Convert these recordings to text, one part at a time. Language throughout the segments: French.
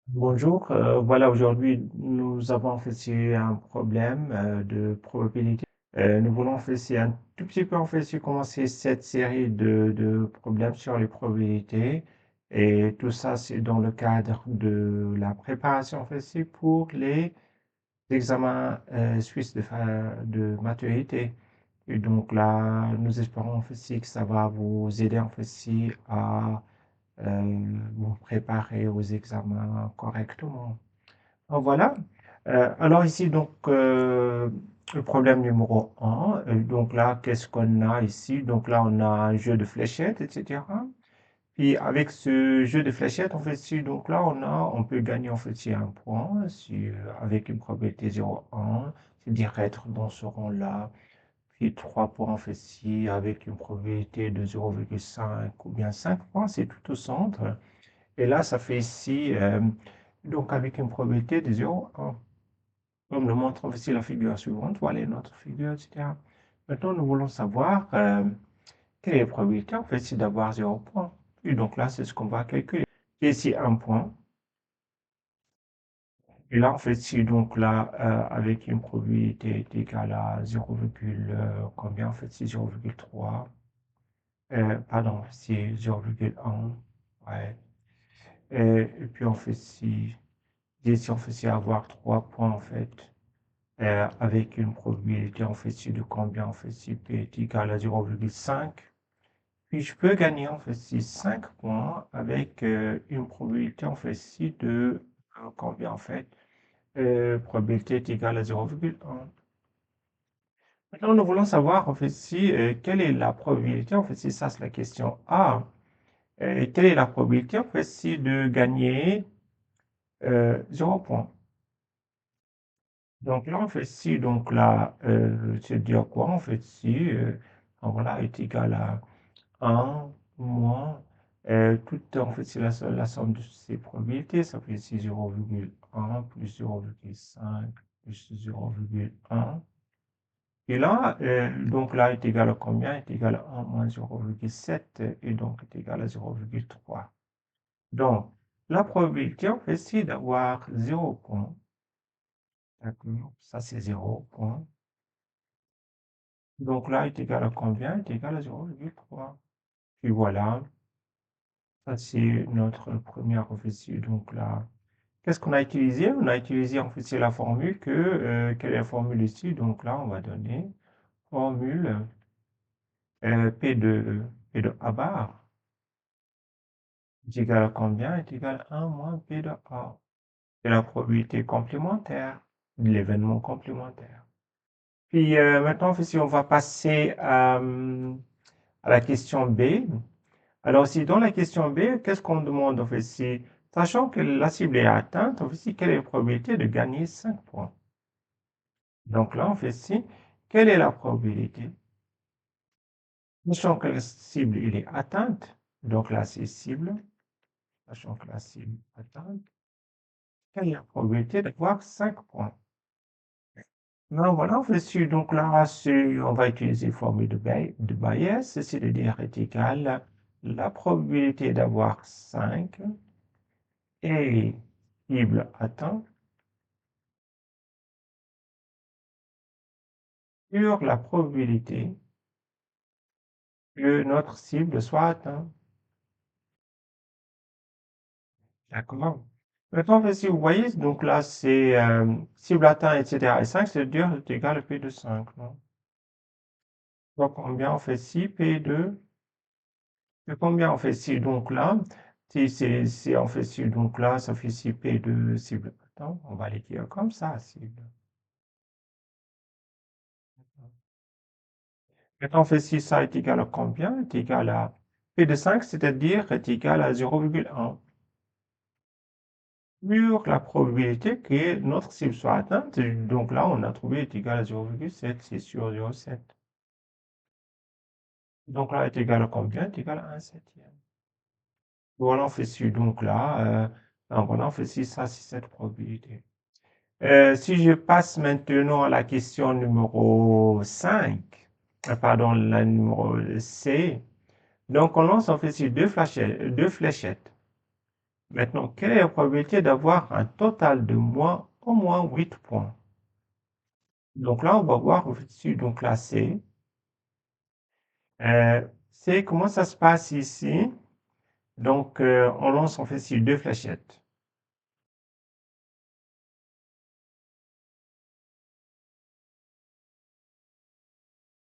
Bonjour, voilà, aujourd'hui nous avons en fait c'est un problème de probabilité. Nous voulons en fait c'est un tout petit peu en fait c'est commencer cette série de problèmes sur les probabilités et tout ça c'est dans le cadre de la préparation en fait c'est pour les examens suisses de maturité. Et donc là nous espérons en fait c'est que ça va vous aider en fait c'est à vous préparer aux examens correctement. Ah, voilà. Alors ici, donc, le problème numéro un. Donc là, qu'est-ce qu'on a ici? Donc là, on a un jeu de fléchettes, etc. Puis avec ce jeu de fléchettes, en fait, si, donc là, on peut gagner en fait si un point si, avec une probabilité 0,1, c'est-à-dire être dans ce rang-là. Puis 3 points en fait si avec une probabilité de 0,5 ou bien 5 points, c'est tout au centre. Et là, ça fait ici, donc avec une probabilité de 0,1. Comme le montre aussi la figure suivante, voilà notre figure, etc. Maintenant, nous voulons savoir quelle est la probabilité en fait c'est d'avoir 0 point. Et donc là, c'est ce qu'on va calculer. Et ici, un point. Et là, en fait, si donc là, avec une probabilité est égale à 0, combien en fait, c'est 0,3. Pardon, c'est 0,1. Ouais. Et puis, en fait, si on fait c'est avoir 3 points, en fait, avec une probabilité en fait si de combien en fait si p est égal à 0,5. Puis je peux gagner en fait si 5 points avec une probabilité en fait si de combien en fait probabilité est égale à 0,1. Maintenant nous voulons savoir en fait si quelle est la probabilité en fait si ça c'est la question A. Quelle est la probabilité en fait si de gagner 0 point. Donc là, en fait, si, donc là, c'est dire quoi? En fait, si, voilà, est égal à 1 moins, tout, en fait, c'est la somme de ces probabilités, ça fait ici 0,1 plus 0,5 plus 0,1. Et là, donc là est égal à combien? Est égal à 1 moins 0,7 et donc est égal à 0,3. Donc, la probabilité, en fait, c'est d'avoir 0 point. D'accord? Ça, c'est 0 point. Donc là est égal à combien? Est égal à 0,3. Puis voilà, ça c'est notre première officier. Donc là, qu'est-ce qu'on a utilisé? On a utilisé en fait c'est la formule quelle est la formule ici? Donc là, on va donner formule P de A bar est égal à combien? Est égal à 1 moins P de A. C'est la probabilité complémentaire, de l'événement complémentaire. Puis maintenant, si on va passer à la question B. Alors, si dans la question B, qu'est-ce qu'on demande en fait? Sachant que la cible est atteinte, en fait, quelle est la probabilité de gagner 5 points? Donc là, on fait quelle est la probabilité? Sachant que la cible il est atteinte, donc là c'est cible, sachant que la cible est atteinte, quelle est la probabilité d'avoir 5 points? Non, voilà, on fait donc là, on va utiliser la formule de Bayes, c'est-à-dire est égal à la probabilité d'avoir 5 et cible atteinte sur la probabilité que notre cible soit atteinte. D'accord? Maintenant, si vous voyez, donc là, c'est cible atteinte, etc. Et 5, c'est-à-dire c'est égal à P de 5. Non? Donc, combien on fait si P2? Et combien on fait si donc là? Si on fait si donc là, ça fait si P2 cible atteinte. On va l'écrire comme ça, cible. Maintenant, on fait si ça est égal à combien? Est égal à P de 5, c'est-à-dire est égal à 0,1. Sur la probabilité que notre cible soit atteinte. Donc là, on a trouvé est égal à 0,7, c'est sur 0,7. Donc là, est égal à combien? Est égal à 1 septième. Voilà, on fait ci. Donc là, voilà, on fait ci, ça, c'est cette probabilité. Si je passe maintenant à la question numéro 5, pardon, la numéro C, donc on lance, on fait ci deux fléchettes. Maintenant, quelle est la probabilité d'avoir un total de moins au moins 8 points? Donc là, on va voir au-dessus, donc là, c'est comment ça se passe ici. Donc, on lance en fait ici deux fléchettes.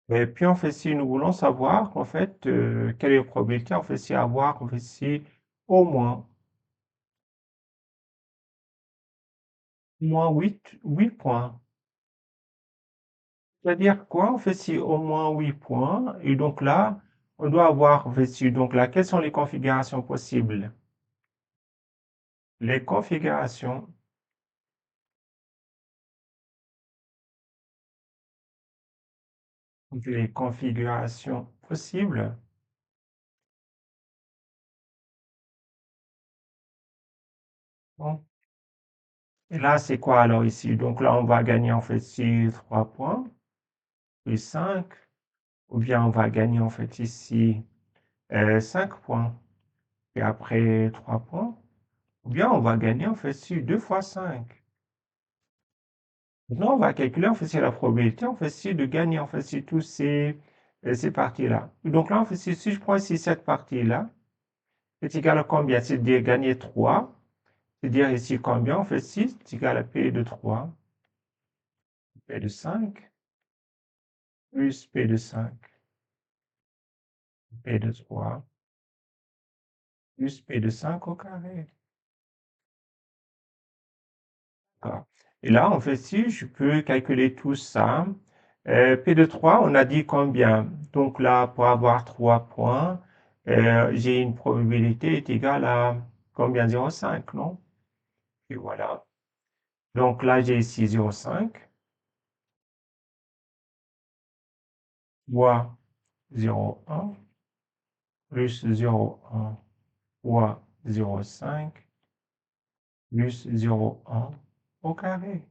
Et puis, en fait, si nous voulons savoir, en fait, quelle est la probabilité, en fait, si avoir, en fait, si au moins 8 points. C'est-à-dire quoi? En fait, si au moins 8 points, et donc là, on doit avoir, en fait, si, donc là, quelles sont les configurations possibles? Les configurations, les configurations possibles. Bon. Et là, c'est quoi alors ici? Donc là, on va gagner, en fait, ici 3 points, puis 5, ou bien on va gagner, en fait, ici 5 points, et après 3 points, ou bien on va gagner, en fait, ici 2 fois 5. Maintenant, on va calculer, en fait, c'est la probabilité, en fait, c'est de gagner, en fait, c'est tous ces parties-là. Donc là, en fait, si je prends ici cette partie-là, c'est égal à combien? C'est-à-dire gagner 3. C'est-à-dire ici combien? En fait, 6 c'est égal à P de 3, P de 5, plus P de 5, P de 3, plus P de 5 au carré. D'accord. Et là, en fait, si je peux calculer tout ça, P de 3, on a dit combien? Donc là, pour avoir 3 points, j'ai une probabilité est égale à combien? 0,5, non? Et voilà. Donc là, j'ai ici 0,5 fois 0,1 plus 0,1 fois 0,5 plus 0,1 au carré.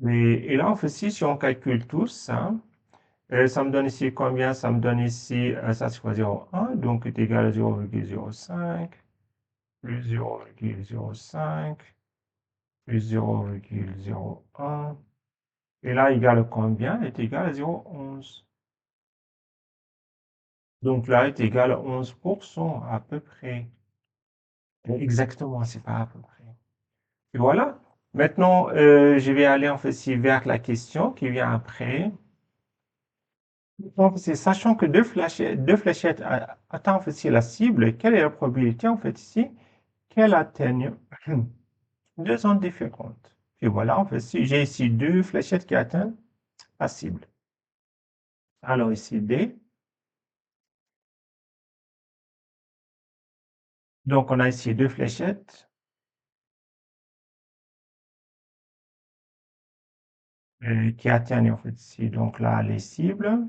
Et là, en fait, si on calcule tout ça, ça me donne ici combien? Ça me donne ici, ça c'est quoi 0,1, donc est égal à 0,05, plus 0,05, plus 0,01. Et là, égal à combien? Est égal à 0,11. Donc là, est égal à 11% à peu près. Exactement, c'est pas à peu près. Et voilà. Maintenant, je vais aller en fait ici vers la question qui vient après. Donc, c'est sachant que deux fléchettes atteignent en fait ici la cible, quelle est la probabilité en fait ici qu'elles atteignent deux zones différentes? Et voilà, en fait, si j'ai ici deux fléchettes qui atteignent la cible. Alors ici D. Donc, on a ici deux fléchettes qui atteignent en fait ici donc là les cibles.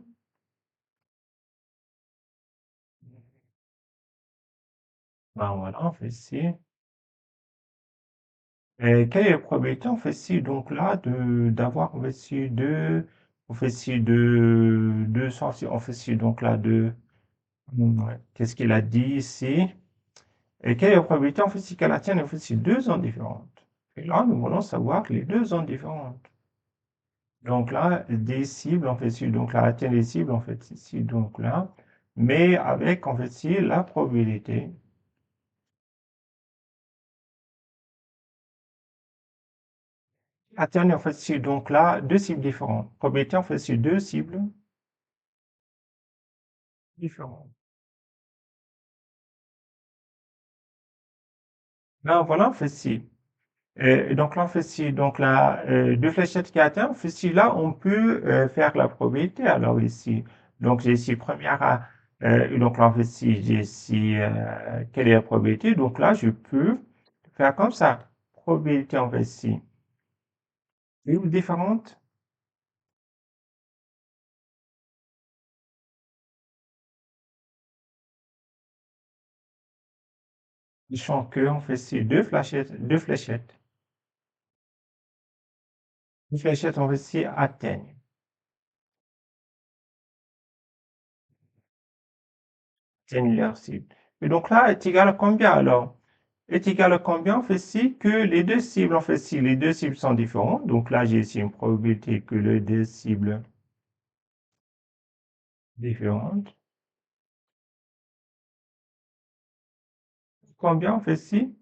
Ben, voilà, en fait ici. Quelle est la probabilité en fait ici donc là d'avoir en fait ici deux en fait ici deux sorties en fait ici donc là deux. Ouais. Qu'est-ce qu'il a dit ici? Et quelle est la probabilité en fait si qu'elle atteigne en fait ces deux zones différentes? Et là, nous voulons savoir les deux zones différentes. Donc là, des cibles en fait ici, donc là, atteindre les cibles en fait ici, donc là, mais avec en fait ici la probabilité. Atteindre en fait ici, donc là, deux cibles différentes. Probabilité en fait ici, deux cibles différentes. Là, voilà en fait ici. Donc là, en fait, si donc là, deux fléchettes qui atteignent, en fait, si là, on peut faire la probabilité. Alors ici, donc j'ai ici première, donc là, en fait, si j'ai ici, quelle est la probabilité? Donc là, je peux faire comme ça. Probabilité, en fait, si une différente, sachant que, en fait, si deux fléchettes, en fait, si atteignent leur cible. Et donc là, est égal à combien alors? Est égal à combien? On fait si que les deux cibles, en fait, si les deux cibles sont différentes, donc là, j'ai ici une probabilité que les deux cibles différentes. Combien on fait si?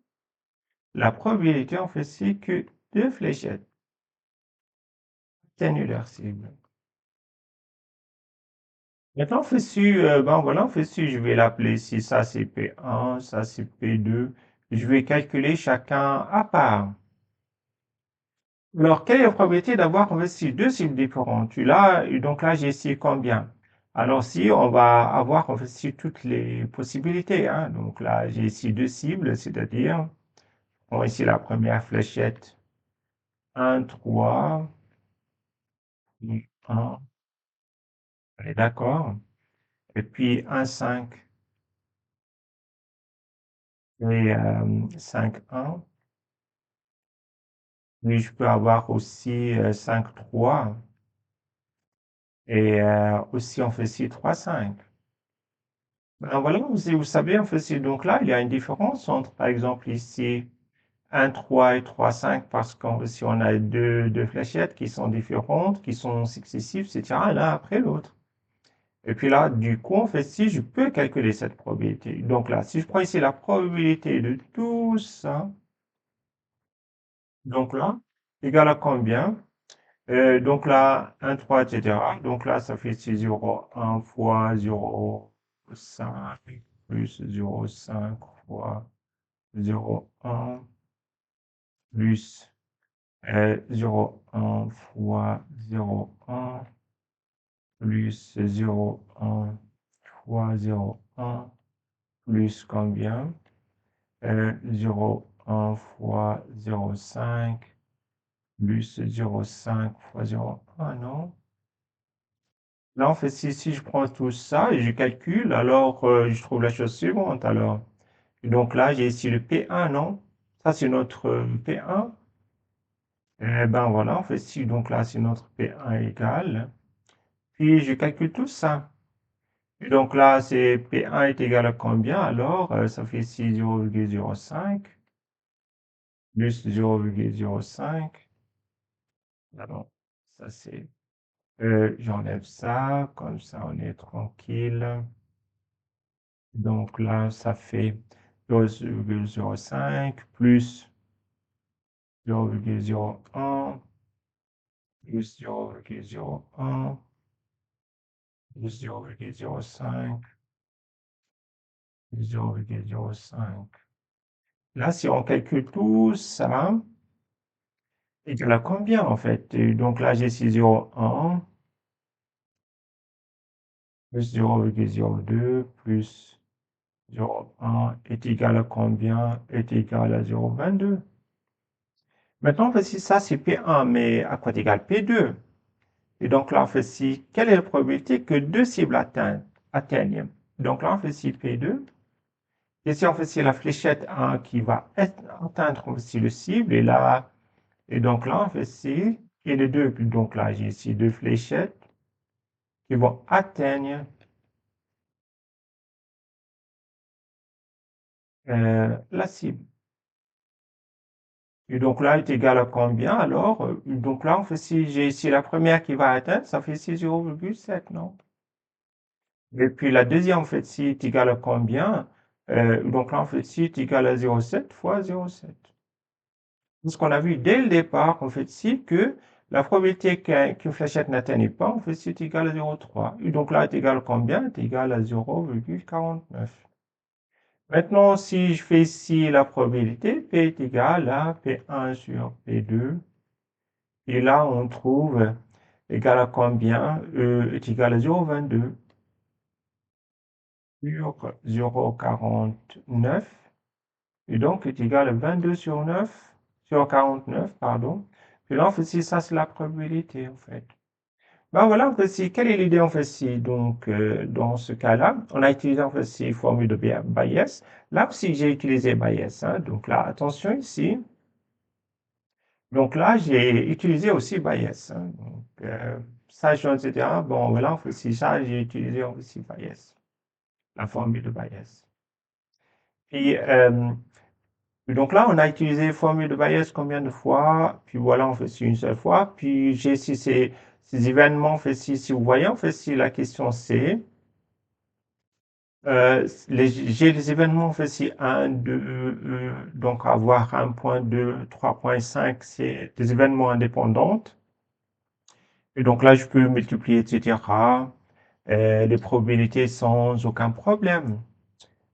La probabilité, on fait si que deux fléchettes atteignent leur cible. Maintenant, on fait si, ben voilà, on fait si, je vais l'appeler si ça c'est P1, ça c'est P2. Je vais calculer chacun à part. Alors, quelle est la probabilité d'avoir investi deux cibles différentes? Tu l'as, et donc là, j'ai ici combien? Alors, si on va avoir investi toutes les possibilités, hein. Donc là, j'ai ici deux cibles, c'est-à-dire, bon, ici la première fléchette, 1, 3, 1, on est d'accord. Et puis 1, 5 et 5, 1. Puis je peux avoir aussi 5, 3 et aussi on fait ici 3, 5. Ben voilà, vous savez, en fait, donc là, il y a une différence entre, par exemple, ici, 1, 3 et 3, 5, parce que si on a deux fléchettes qui sont différentes, qui sont successives, etc., l'un après l'autre. Et puis là, du coup, en fait, si je peux calculer cette probabilité. Donc là, si je prends ici la probabilité de tout ça, donc là, égale à combien? Donc là, 1, 3, etc. Donc là, ça fait ici 0,1 fois 0,5 plus 0,5 fois 0,1 plus 0,1 fois 0,1 plus 0,1 fois 0,1 plus combien? 0,1 fois 0,5 plus 0,5 fois 0,1, non? Là, en fait, si je prends tout ça et je calcule, alors je trouve la chose suivante. Alors, et donc là, j'ai ici le P1, non? Ça, c'est notre P1. Eh ben voilà, en fait, si donc là, c'est notre P1 égal. Puis je calcule tout ça. Et donc là, c'est P1 est égal à combien? Alors, ça fait ici 0,05 plus 0,05. Alors, ça c'est... j'enlève ça, comme ça on est tranquille. Donc là, ça fait 0,05 plus 0,01 plus 0,01 plus 0,05 plus 0,05. Là, si on calcule tout ça, égal à combien en fait? Et donc là, j'ai ici 0,1 plus 0,02 plus 0,1 est égal à combien? Est égal à 0,22. Maintenant, en fait, si ça c'est P1, mais à quoi est égal P2? Et donc là, on fait si, quelle est la probabilité que deux cibles atteignent? Donc là, on fait si P2. Et si on fait si la fléchette 1 qui va atteindre aussi le cible, et donc là, on fait si, et les deux, donc là, j'ai ici deux fléchettes qui vont atteindre la cible. Et donc là, est égal à combien alors? Donc là, on fait si j'ai ici la première qui va atteindre, ça fait ici 0,7, non? Et puis la deuxième, en fait, si est égal à combien? Donc là, en fait, si est égal à 0,7 fois 0,7. Parce qu'on a vu dès le départ, en fait, si que la probabilité qu'une fléchette n'atteigne pas, en fait, si est égal à 0,3. Et donc là, est égal à combien? Est égal à 0,49. Maintenant, si je fais ici la probabilité, P est égal à P1 sur P2. Et là, on trouve égal à combien? Est égal à 0,22 sur 0,49. Et donc, est égal à 22 sur 9, sur 49, pardon. Puis là, en fait, si ça, c'est la probabilité, en fait. Ben voilà, en fait, si, quelle est l'idée, en fait, si, donc, dans ce cas-là, on a utilisé, en fait, ces formules de Bayes. Là aussi, j'ai utilisé Bayes, hein. Donc là, attention ici. Donc là, j'ai utilisé aussi Bayes, hein. Donc, sachant, etc. Bon, voilà, en fait, si ça, j'ai utilisé aussi Bayes, la formule de Bayes. Puis, donc là, on a utilisé formule de Bayes combien de fois? Puis voilà, on fait ci une seule fois. Puis j'ai ici ces événements, on fait ci, si vous voyez, on fait ci, la question c'est, j'ai les événements, on fait ci 1, 2, donc avoir 1.2, 3.5, c'est des événements indépendants. Et donc là, je peux multiplier, etc. Les probabilités sans aucun problème.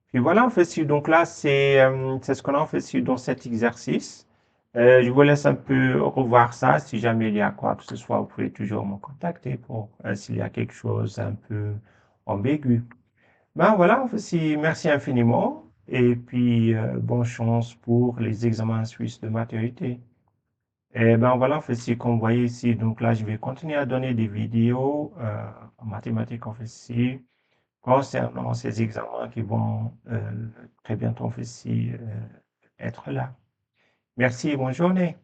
Puis voilà, en fait, donc là, c'est ce qu'on a en fait dans cet exercice. Je vous laisse un peu revoir ça. Si jamais il y a quoi que ce soit, vous pouvez toujours me contacter pour s'il y a quelque chose un peu ambigu. Ben voilà, en fait, merci infiniment. Et puis, bonne chance pour les examens suisses de maturité. Et ben voilà, en fait, comme vous voyez ici, donc là, je vais continuer à donner des vidéos en mathématiques, en fait, concernant ces examens qui vont très bientôt, en fait, être là. Merci et bonne journée.